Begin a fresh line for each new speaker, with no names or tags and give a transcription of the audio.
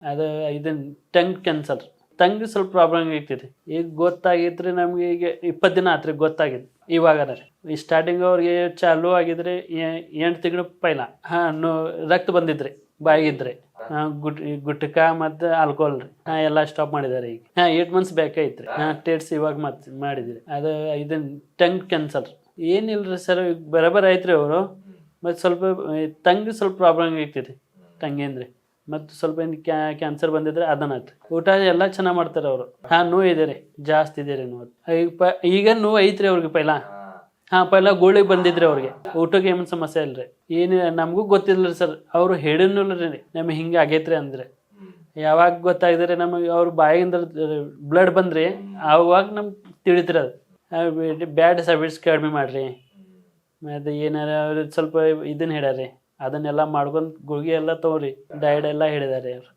ಅದು ಇದನ್ನ tongue cancer ತಂಗಿ ಸ್ವಲ್ಪ ಪ್ರಾಬ್ಲಮ್ ಐತಿರಿ. ಈಗ ಗೊತ್ತಾಗೈತ್ರಿ ನಮ್ಗೆ, ಈಗ 20 ದಿನ ಆತ್ರಿ ಗೊತ್ತಾಗಿದ್ದು. ಇವಾಗನ ರೀ ಈ ಸ್ಟಾರ್ಟಿಂಗ್ ಅವ್ರಿಗೆ ಚಾಲು ಆಗಿದ್ರೆ 8 ತಿಂಗಳು ಪೈಲ ರಕ್ತ ಬಂದಿದ್ರಿ ಬಾಯಿಗಿದ್ರಿ. ಗುಟ್ಕ ಮತ್ತು ಆಲ್ಕೋಹಾಲ್ ರೀ ಎಲ್ಲ ಸ್ಟಾಪ್ ಮಾಡಿದಾರೆ. ಈಗ 8 ಮಂತ್ಸ್ ಬ್ಯಾಕ್ ಐತ್ರಿ. ಟೇಟ್ಸ್ ಇವಾಗ ಮತ್ತೆ ಮಾಡಿದ್ರಿ. ಅದು ಇದನ್ನ ಟಂಗ್ ಕ್ಯಾನ್ಸರ್ ಏನಿಲ್ರಿ ಸರ್, ಈಗ ಬರಬರ ಐತ್ರಿ ಅವರು. ಮತ್ತು ಸ್ವಲ್ಪ ತಂಗಿ ಸ್ವಲ್ಪ ಪ್ರಾಬ್ಲಮ್ ಐತಿರಿ ತಂಗಿಂದ್ರಿ. ಮತ್ತು ಸ್ವಲ್ಪ ಏನು ಕ್ಯಾನ್ಸರ್ ಬಂದಿದ್ರೆ ಅದನ್ನ ಆಯ್ತು. ಊಟ ಎಲ್ಲ ಚೆನ್ನಾಗಿ ಮಾಡ್ತಾರೆ ಅವರು. ನೋವು ಇದೆ ರೀ, ಜಾಸ್ತಿ ಇದೆ ರೀ ನೋವು. ಈಗ ನೋವು ಐತ್ರಿ ಅವ್ರಿಗೆ ಪೈಲ. ಪೈಲ ಗೋಳಿಗೆ ಬಂದಿದ್ರಿ ಅವ್ರಿಗೆ. ಊಟಕ್ಕೆ ಏನು ಸಮಸ್ಯೆ ಇಲ್ರಿ. ಏನು ನಮಗೂ ಗೊತ್ತಿಲ್ಲ ಸರ್, ಅವರು ಹೇಳಿನೂ ರೀ ನಮಗೆ ಹಿಂಗೆ ಆಗೈತ್ರಿ ಅಂದ್ರೆ. ಯಾವಾಗ ಗೊತ್ತಾಗಿದ್ರೆ ನಮಗೆ ಅವ್ರ ಬಾಯಿಯಿಂದ ಬ್ಲಡ್ ಬಂದ್ರಿ ಆವಾಗ ನಮ್ಗೆ ತಿಳಿತಿರಿ. ಅದು ಬ್ಯಾಡ್ ಹ್ಯಾಬಿಟ್ಸ್ ಕಡಿಮೆ ಮಾಡಿರಿ, ಮತ್ತು ಏನಾರ ಅವ್ರು ಸ್ವಲ್ಪ ಇದನ್ನ ಹೇಳ್ಯಾರಿ, ಅದನ್ನೆಲ್ಲ ಮಾಡ್ಕೊಂಡು ಗುಳಿಗೆ ಎಲ್ಲ ತೊಗೊರಿ, ಡಯಟ್ ಎಲ್ಲ ಹೇಳಿದಾರೆ ಅವ್ರು.